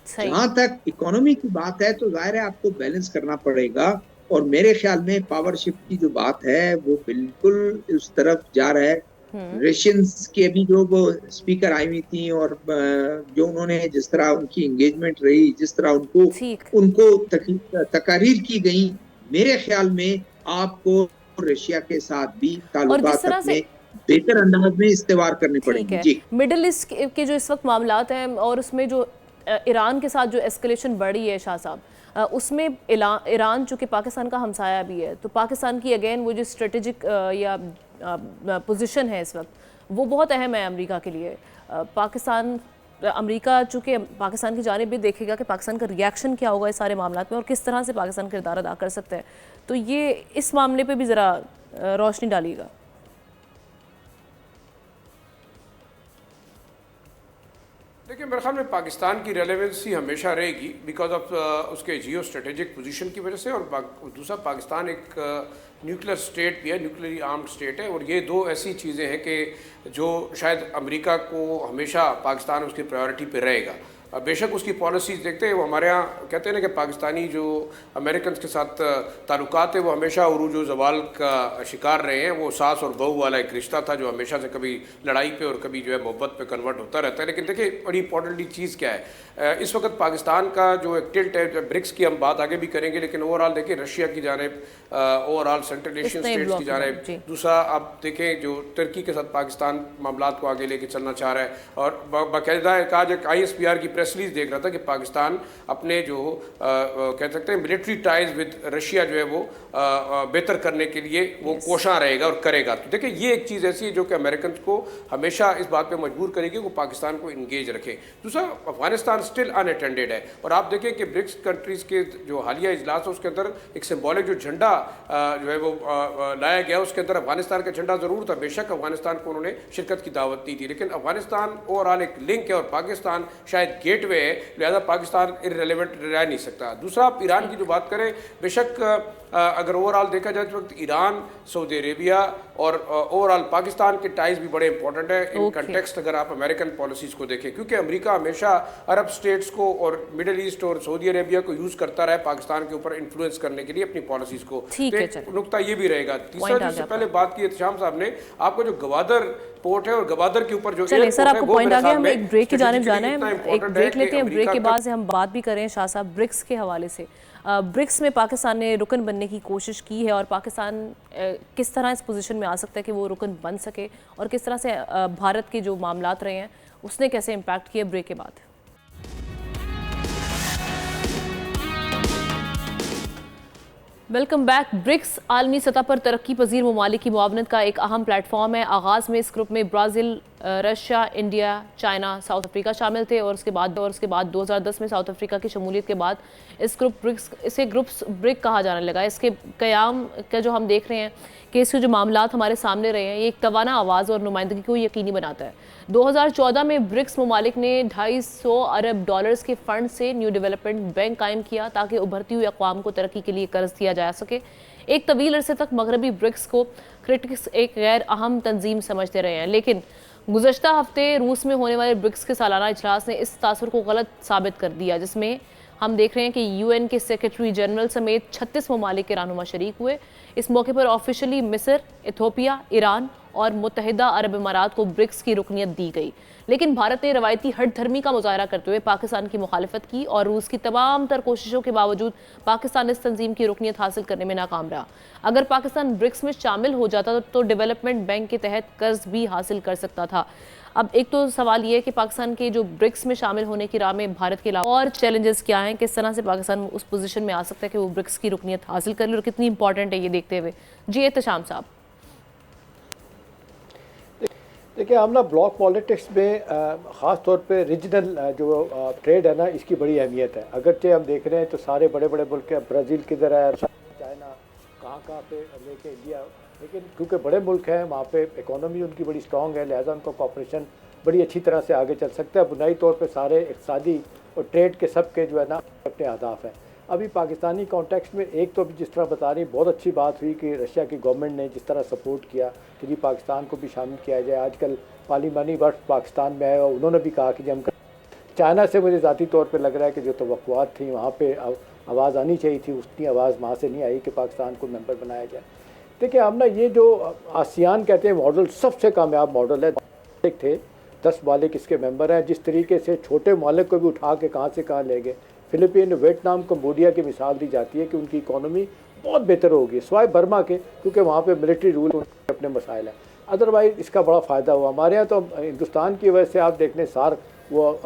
जहाँ तक इकोनॉमी की बात है तो जाहिर है आपको बैलेंस करना पड़ेगा, और मेरे ख्याल में पावर शिफ्ट की जो बात है वो बिल्कुल उस तरफ जा रहा है। रशियंस के अभी जो वो स्पीकर आई हुई थी, और जो उन्होंने जिस तरह उनकी एंगेजमेंट रही, जिस तरह उनको तकारीर की गई, मेरे ख्याल में आपको रशिया के साथ भी ताल्लुकात अपने बेहतर अंदाज में इस्तेवाल करने पड़ेंगे। जी, मिडिल ईस्ट के जो इस वक्त मामलात हैं, और उसमें जो ईरान के साथ जो एस्केलेशन बढ़ी है शाह साहब, उसमें ईरान चूँकि पाकिस्तान का हमसाया भी है, तो पाकिस्तान की अगेन वो जो स्ट्रेटेजिक या पोजीशन है इस वक्त, वो बहुत अहम है अमेरिका के लिए। अमेरिका चूँकि पाकिस्तान की जानिब भी देखेगा कि पाकिस्तान का रिएक्शन क्या होगा इस सारे मामलात में, और किस तरह से पाकिस्तान किरदार अदा कर सकता है, तो ये इस मामले पे भी ज़रा रोशनी डालिएगा। देखिए, मेरे ख्याल में पाकिस्तान की रेलेवेंसी हमेशा रहेगी बिकॉज ऑफ उसके जियो स्ट्रेटेजिक पोजीशन की वजह से, और दूसरा पाकिस्तान एक न्यूक्लियर स्टेट भी है, न्यूक्लियरली आर्म्ड स्टेट है, और ये दो ऐसी चीज़ें हैं कि जो शायद अमेरिका को हमेशा पाकिस्तान उसकी प्रायोरिटी पे रहेगा। बेशक उसकी पॉलिसीज़ देखते हैं, वो हमारे यहाँ कहते हैं ना कि पाकिस्तानी जो अमेरिकन के साथ ताल्लुकात है वो हमेशा उरूज व ज़वाल का शिकार रहे हैं। वो सास और बहू वाला एक रिश्ता था जो हमेशा से कभी लड़ाई पे और कभी जो है मोहब्बत पे कन्वर्ट होता रहता है। लेकिन देखिए बड़ी इंपॉर्टेंटली चीज़ क्या है, इस वक्त पाकिस्तान का जो एक टिल्ट है, ब्रिक्स की हम बात आगे भी करेंगे, लेकिन ओवरऑल देखिए रशिया की जानिब, ओवरऑल सेंट्रल एशियन स्टेट्स की जानिब, दूसरा आप देखें जो तुर्की के साथ पाकिस्तान मामलात को आगे लेके चलना चाह रहा है। और बाकायदा आज एक ISPR की प्रेस रिलीज देख रहा था कि पाकिस्तान अपने जो कह सकते हैं मिलिट्री टाइज विद रशिया जो है वो बेहतर करने के लिए वो कोशिश रहेगा और करेगा। तो देखिए ये एक चीज़ ऐसी है जो कि अमेरिकन को हमेशा इस बात पे मजबूर करेगी कि वो पाकिस्तान को इंगेज रखे। दूसरा, अफगानिस्तान स्टिल अनअटेंडेड है, और आप देखें कि ब्रिक्स कंट्रीज़ के जो हालिया इजलास है उसके अंदर एक सिंबॉलिक जो झंडा जो है वो लाया गया, उसके अंदर अफगानिस्तान का झंडा ज़रूर था। बेशक अफगानिस्तान को उन्होंने शिरकत की दावत दी थी, लेकिन अफगानिस्तान ओवरऑल एक लिंक है और पाकिस्तान शायद गेटवे है, लिहाजा पाकिस्तान इररिलेवेंट रह नहीं सकता। दूसरा, आप ईरान की जो बात करें, बेशक अगर ओवरऑल देखा जाए तो वक्त ईरान, सऊदी अरेबिया और ओवरऑल पाकिस्तान के टाइज भी बड़े इंपॉर्टेंट है इन कंटेक्स्ट अगर आप अमेरिकन पॉलिसीज़ को देखें, क्योंकि अमेरिका हमेशा अरब स्टेट्स को और मिडिल ईस्ट और सऊदी अरेबिया को यूज़ करता रहा है पाकिस्तान के ऊपर इन्फ्लुएंस करने के लिए अपनी पॉलिसीज़ को। तो नुकता ये भी रहेगा। तीसरा, जिससे पहले बात की इत्तेशाम साहब ने, आपको जो गवादर पोर्ट है और गवादर के ऊपर जो चलिए सर, आपको पॉइंट आ गया, हमें एक ब्रेक की जानिब जाना है, एक ब्रेक लेते हैं। ब्रेक के बाद से हम बात भी करें शाह साहब ब्रिक्स के हवाले से। ब्रिक्स में पाकिस्तान ने रुकन बनने की कोशिश की है और पाकिस्तान किस तरह इस पोजीशन में आ सकता है कि वो रुकन बन सके, और किस तरह से भारत के जो मामलात रहे हैं उसने कैसे इम्पैक्ट किया। ब्रेक के बाद वेलकम बैक। ब्रिक्स आलमी सतह पर तरक्की पजीर ममालिक की मुआवनत का एक अहम प्लेटफॉर्म है। आगाज़ में इस ग्रुप में Brazil, Russia, India, China, south Africa शामिल थे, और उसके बाद 2010 में साउथ अफ्रीका की शमूलियत के बाद इसे ग्रुप्स ब्रिक कहा जाने लगा। इसके क़याम का जो हम देख रहे हैं कि इसके जो मामलात हमारे सामने रहे हैं, ये एक तवाना आवाज़ और नुमाइंदगी को यकीनी बनाता है। 2014 में ब्रिक्स ममालिक ने $250 अरब के फ़ंड से न्यू डेवलपमेंट बैंक कायम किया ताकि उभरती हुई अक़वाम को तरक्की के लिए कर्ज दिया जा सके। एक तवील अरसे तक मगरबी ब्रिक्स को क्रिटिक्स एक गैर अहम तंजीम समझते रहे हैं, लेकिन गुज़श्ता हफ्ते रूस में होने वाले ब्रिक्स के सालाना इजलास ने इस तासुर को गलत साबित कर दिया, जिसमें हम देख रहे हैं कि UN के सेक्रेटरी जनरल समेत 36 ममालिक के रहनुमा शरीक हुए। इस मौके पर ऑफिशियली मिस्र, इथोपिया, ईरान और मुत्तहिदा अरब इमारात को ब्रिक्स की रुकनियत दी गई, लेकिन भारत ने रवायती हट धर्मी का मुजाहरा करते हुए पाकिस्तान की मुखालफत की और रूस की तमाम तर कोशिशों के बावजूद पाकिस्तान इस तंजीम की रुकनियत हासिल करने में नाकाम रहा। अगर पाकिस्तान ब्रिक्स में शामिल हो जाता तो डेवलपमेंट बैंक के तहत कर्ज भी हासिल कर सकता था। अब एक तो सवाल ये है कि पाकिस्तान के जो ब्रिक्स में शामिल होने की राह में भारत के अलावा और चैलेंजेस क्या हैं, किस तरह से पाकिस्तान उस पोजीशन में आ सकता है कि वो ब्रिक्स की रुकनियत हासिल कर ले, और कितनी इंपॉर्टेंट है ये देखते हुए। जी एहतशाम साहब। देखिए, हम ना ब्लॉक पॉलिटिक्स में ख़ास तौर पे रीजनल जो ट्रेड है ना, इसकी बड़ी अहमियत है। अगरचे हम देख रहे हैं तो सारे बड़े बड़े मुल्क हैं, ब्राज़ील किधर है, चाइना कहाँ पे लेके इंडिया, लेकिन क्योंकि बड़े मुल्क हैं वहाँ पे इकोनॉमी उनकी बड़ी स्ट्रॉन्ग है, लिहाजा उनका कॉपरेशन बड़ी अच्छी तरह से आगे चल सकता है। बुनियादी तौर पे सारे इक़्तिसादी और ट्रेड के सब के जो है ना अपने अहदाफ हैं। अभी पाकिस्तानी कॉन्टेक्स्ट में एक तो अभी जिस तरह बता रही, बहुत अच्छी बात हुई कि रशिया की गवर्नमेंट ने जिस तरह सपोर्ट किया कि जी पाकिस्तान को भी शामिल किया जाए। आजकल पार्लिमानी वर्ष पाकिस्तान में आया, उन्होंने भी कहा कि जब चाइना से मुझे ज़ाती तौर पे लग रहा है कि जो तवक्कुआत थी वहाँ पे आवाज़ आनी चाहिए थी, उतनी आवाज़ वहाँ से नहीं आई कि पाकिस्तान को मेंबर बनाया जाए। देखिए, हम ना ये जो आसियान कहते हैं मॉडल सबसे कामयाब मॉडल है। थे 10 मालिक इसके मेंबर हैं, जिस तरीके से छोटे मालिक को भी उठा के कहाँ से कहाँ ले गए। फिलिपीन, वियतनाम, कंबोडिया की मिसाल दी जाती है कि उनकी इकॉनमी बहुत बेहतर होगी सिवाय बर्मा के, क्योंकि वहाँ पे मिलिट्री रूल अपने मसाइल हैं। अदरवाइज़ इसका बड़ा फ़ायदा हुआ। हमारे यहाँ तो हिंदुस्तान की वजह से आप देख लें सार वो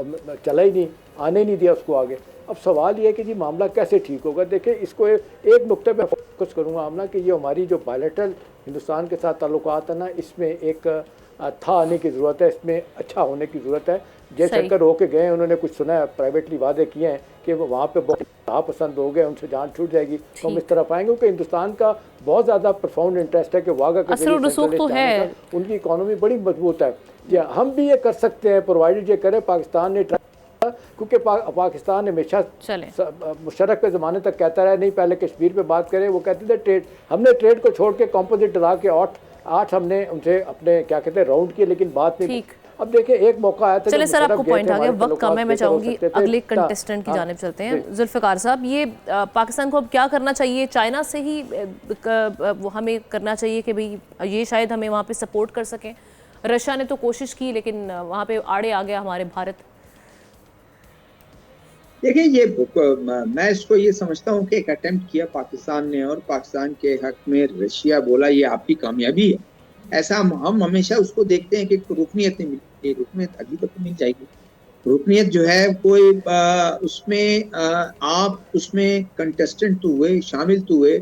चला ही नहीं, आने नहीं दिया उसको आगे। अब सवाल ये है कि जी मामला कैसे ठीक होगा। देखिए, इसको एक नुक्ते पे फोकस करूँगा हम ना कि ये हमारी जो बायलैटरल हिंदुस्तान के साथ ताल्लुकात है ना, इसमें एक था आने की ज़रूरत है, इसमें अच्छा होने की ज़रूरत है। जे शंकर होके गए, उन्होंने कुछ सुना है, प्राइवेटली वादे किए हैं कि वो वहाँ पे बहुत पसंद हो गए, उनसे जान छूट जाएगी तो हम इस तरफ आएंगे, क्योंकि हिंदुस्तान का बहुत ज़्यादा प्रोफाउंड इंटरेस्ट है कि वागा के तो है, उनकी इकॉनमी बड़ी मजबूत है। जी हम भी ये कर सकते हैं, प्रोवाइडेड ये करें। पाकिस्तान ने क्योंकि पाकिस्तान हमेशा चलें। मुशर्रफ के ज़माने तक कहता रहा नहीं पहले कश्मीर पे बात करें, वो कहते थे ट्रेड, हमने ट्रेड को छोड़ के कॉम्पोजिट लगा के आठ हमने उनसे अपने क्या कहते हैं राउंड किए, लेकिन बात नहीं। अब देखिए एक मौका आया था। चले सर, आपको पॉइंट आ गया, वक्त कम है, मैं चाहूंगी अगले कंटेस्टेंट की जानिब चलते हैं। जुल्फ़िकार साहब, ये पाकिस्तान को अब क्या करना चाहिए? चाइना से ही वो हमें करना चाहिए कि भाई ये शायद हमें वहाँ पे सपोर्ट कर सकें। रशिया ने तो कोशिश की लेकिन वहाँ पे आड़े आ गया हमारे भारत। देखिए, ये मैं इसको ये समझता हूँ कि एक अटेम्प्ट किया पाकिस्तान ने और पाकिस्तान के हक में रशिया बोला ये आपकी कामयाबी है। ऐसा हम हमेशा उसको देखते हैं कि रुकनीत नहीं मिलती, रुकनीत अगली दफा मिल जाएगी। रुकनीत जो है कोई उसमें आप उसमें कंटेस्टेंट तो हुए, शामिल तो हुए,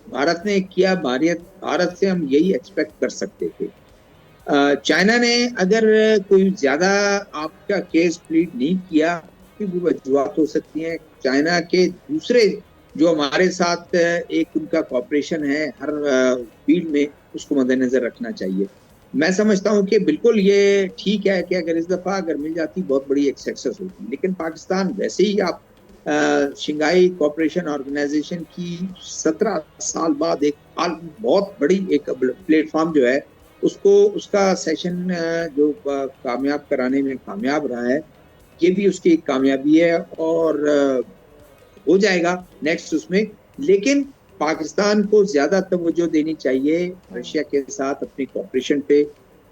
भारत ने किया, भारत से हम यही एक्सपेक्ट कर सकते थे। चाइना ने अगर कोई ज्यादा आपका केस प्लीड नहीं किया भी वजूहत हो सकती हैं। चाइना के दूसरे जो हमारे साथ एक उनका कॉपरेशन है हर फील्ड में, उसको मद्देनजर रखना चाहिए। मैं समझता हूँ कि बिल्कुल ये ठीक है कि अगर इस दफ़ा अगर मिल जाती बहुत बड़ी एक सक्सेस होती, लेकिन पाकिस्तान वैसे ही आप शंघाई कोऑपरेशन ऑर्गेनाइजेशन की 17 साल बाद एक बहुत बड़ी एक प्लेटफॉर्म जो है उसको उसका सेशन जो कामयाब कराने में कामयाब रहा है, ये भी उसकी एक कामयाबी है और हो जाएगा नेक्स्ट उसमें। लेकिन पाकिस्तान को ज्यादा तवज्जो देनी चाहिए रशिया के साथ अपनी कोऑपरेशन पे।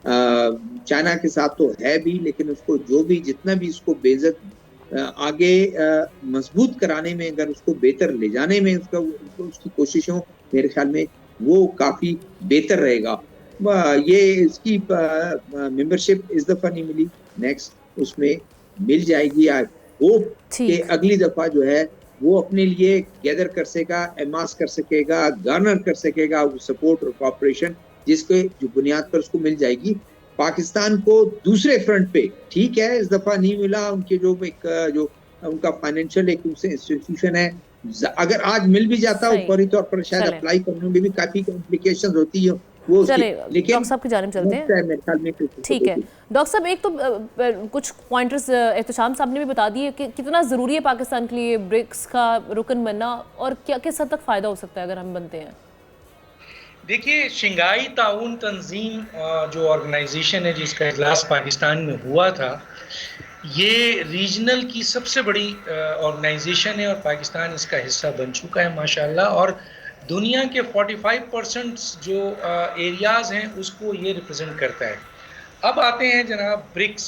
चाइना के साथ तो है भी, लेकिन उसको जो भी जितना भी उसको बेइज्जत आगे मजबूत कराने में, अगर उसको बेहतर ले जाने में उसकी कोशिशों, मेरे ख्याल में वो काफी बेहतर रहेगा। ये इसकी मेंबरशिप इस दफा नहीं मिली, नेक्स्ट उसमें मिल जाएगी। आई होप कि अगली दफा जो है वो अपने लिए गैदर कर सकेगा, एमास कर सकेगा, गार्नर कर सकेगा सपोर्ट और कोऑपरेशन, जिसके जो बुनियाद पर उसको मिल जाएगी। पाकिस्तान को दूसरे फ्रंट पे ठीक है इस दफा नहीं मिला, उनके जो उनका फाइनेंशियल एक उनसे इंस्टीट्यूशन है, अगर आज मिल भी जाता ऊपरी तौर पर शायद अप्लाई करने में भी काफी कॉम्प्लिकेशन होती है वो। चले डॉक्टर साहब की जानिब चलते हैं। ठीक है डॉक्टर साहब, एक तो कुछ पॉइंटर्स एहतशाम साहब ने भी बता दिए कि कितना ज़रूरी है पाकिस्तान के लिए ब्रिक्स का रुकन बनना, और क्या किस हद तक फ़ायदा हो सकता है अगर हम बनते हैं। देखिए, शंघाई ताउन तंजीम जो ऑर्गेनाइजेशन है जिसका इजलास पाकिस्तान में हुआ था, ये रीजनल की सबसे बड़ी ऑर्गेनाइजेशन है और पाकिस्तान इसका हिस्सा बन चुका है माशाल्लाह। और दुनिया के 45% जो एरियाज़ हैं उसको ये रिप्रेजेंट करता है। अब आते हैं जनाब ब्रिक्स।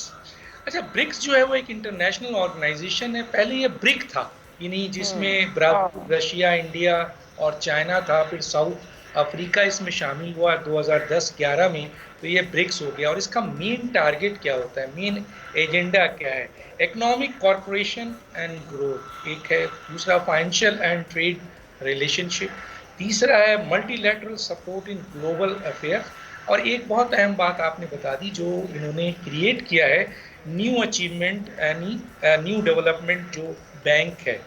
अच्छा, ब्रिक्स जो है वो एक इंटरनेशनल ऑर्गेनाइजेशन है। पहले ये ब्रिक था, यानी जिसमें ब्राज़ील, रशिया, इंडिया और चाइना था, फिर साउथ अफ्रीका इसमें शामिल हुआ 2010-11 में, तो ये ब्रिक्स हो गया। और इसका मेन टारगेट क्या होता है, मेन एजेंडा क्या है? इकोनॉमिक कॉर्पोरेशन एंड ग्रोथ एक है, दूसरा फाइनेंशियल एंड ट्रेड रिलेशनशिप, तीसरा है multilateral support in global affair, और एक बहुत अहम बात आपने बता दी जो इन्होंने क्रिएट किया है, न्यू अचीवमेंट यानी न्यू डेवलपमेंट जो बैंक है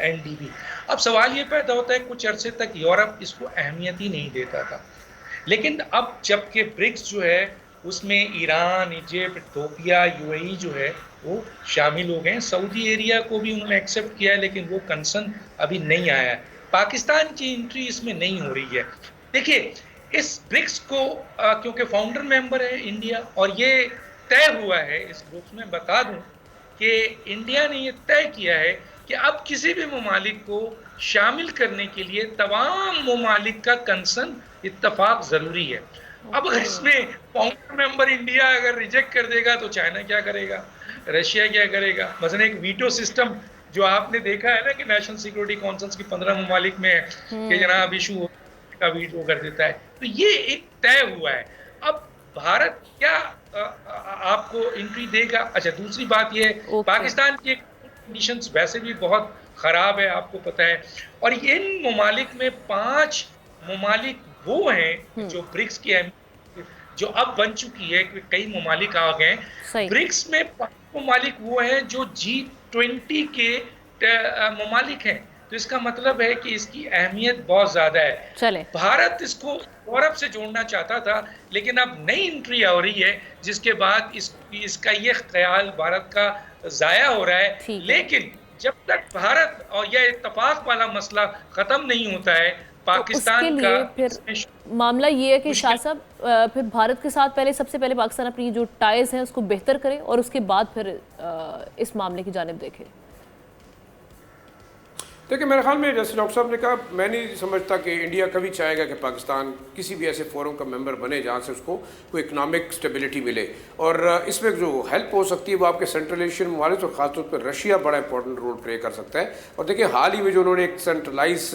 NDB। अब सवाल ये पैदा होता है, कुछ अरसे तक यूरोप इसको अहमियत ही नहीं देता था, लेकिन अब जबकि ब्रिक्स जो है उसमें ईरान, इजिप्ट, इथियोपिया, UAE जो है वो शामिल हो गए। सऊदी एरिया को भी उन्होंने एक्सेप्ट किया है, लेकिन वो कंसर्न अभी नहीं आया है। पाकिस्तान की एंट्री इसमें नहीं हो रही है। देखिए, इस ब्रिक्स को क्योंकि फाउंडर मेंबर है इंडिया, और ये तय हुआ है इस ग्रुप में, बता दूं कि इंडिया ने ये तय किया है कि अब किसी भी ममालिक को शामिल करने के लिए तमाम ममालिक का कंसर्न, इत्तफाक ज़रूरी है। अब अगर इसमें फाउंडर मेंबर इंडिया अगर रिजेक्ट कर देगा तो चाइना क्या करेगा, रशिया क्या करेगा? मसलन एक वीटो सिस्टम जो आपने देखा है ना कि नेशनल सिक्योरिटी काउंसिल की 15 ममालिक में है कि जनाब इशू का वीटो कर देता है, तो ये एक तय हुआ है। अब भारत क्या आपको एंट्री देगा? अच्छा, दूसरी बात ये पाकिस्तान की कंडीशंस वैसे भी बहुत ख़राब है, आपको पता है, और इन ममालिक में 5 ममालिक वो हैं जो ब्रिक्स की जो अब बन चुकी है, कई ममालिक आ गए ब्रिक्स में। 5 ममालिक वो हैं जो G20 के ममालिक हैं, तो इसका मतलब है कि इसकी अहमियत बहुत ज़्यादा है। भारत इसको यूरोप से जोड़ना चाहता था, लेकिन अब नई एंट्री हो रही है जिसके बाद इसका ये ख्याल भारत का जाया हो रहा है। ठीक है। लेकिन जब तक भारत और यह इत्तेफाक वाला मसला खत्म नहीं होता है, तो पाकिस्तान उसके का लिए फिर इसमें मामला ये है कि शाह मुश्किल साहब फिर भारत के साथ पहले सबसे पहले पाकिस्तान अपनी जो टाइज हैं उसको बेहतर करे और उसके बाद फिर इस मामले की जानिब देखे। देखिए मेरे ख्याल में जैसे डॉक्टर साहब ने कहा, मैं नहीं समझता कि इंडिया कभी चाहेगा कि पाकिस्तान किसी भी ऐसे फोरम का मेंबर बने जहाँ से उसको कोई इकनॉमिक स्टेबिलिटी मिले। और इसमें जो हेल्प हो सकती है वो आपके सेंट्रल एशियन ममालिक और ख़ासतौर पर रशिया बड़ा इंपॉर्टेंट रोल प्ले कर सकता है। और देखिए हाल ही में जो उन्होंने एक सेंट्रलाइज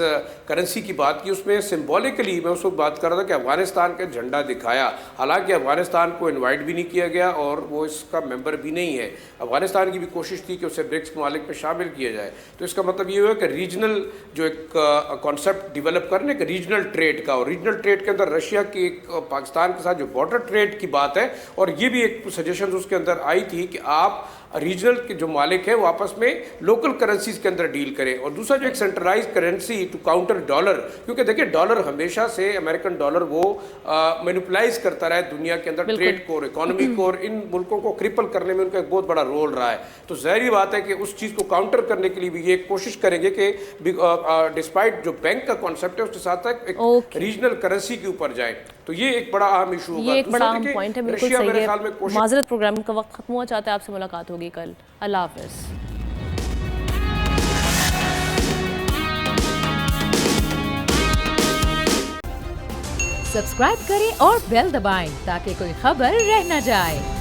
करेंसी की बात की, उसमें सिम्बॉलिकली मैं उस वक्त बात कर रहा था कि अफगानिस्तान का झंडा दिखाया, हालांकि अफगानिस्तान को इन्वाइट भी नहीं किया गया और वो इसका मेंबर भी नहीं है। अफगानिस्तान की भी कोशिश थी कि उसे ब्रिक्स ममालिक में शामिल किया जाए। तो इसका मतलब ये हुआ कि रीजनल जो एक कॉन्सेप्ट डेवलप करने के रीजनल ट्रेड का, और रीजनल ट्रेड के अंदर रशिया की एक पाकिस्तान के साथ जो बॉर्डर ट्रेड की बात है, और ये भी एक सजेशन उसके अंदर आई थी कि आप रीजनल के जो मालिक है वो आपस में लोकल करेंसीज के अंदर डील करें। और दूसरा जो एक centralise currency to counter dollar, क्योंकि देखिए डॉलर हमेशा से अमेरिकन डॉलर वो मैनिपुलाइज करता रहा है दुनिया के अंदर ट्रेड को और इकोनॉमी को, और इन मुल्कों को क्रिपल करने में उनका एक बहुत बड़ा रोल रहा है। तो ज़ाहिर बात है कि उस चीज़ को काउंटर करने के लिए भी ये कोशिश करेंगे कि डिस्पाइट जो बैंक का कॉन्सेप्ट है उसके साथ एक रीजनल करेंसी के ऊपर जाए। तो ये एक बड़ा अहम इशू होगा। ये एक बड़ा अहम पॉइंट है, बिल्कुल रशिया सही मेरे है। ख्याल में कोशिश माजरत, प्रोग्राम का वक्त खत्म हुआ, चाहते हैं आपसे मुलाकात होगी कल। अल्लाह हाफिज़। सब्सक्राइब करें और बेल दबाएं ताकि कोई खबर रह न जाए।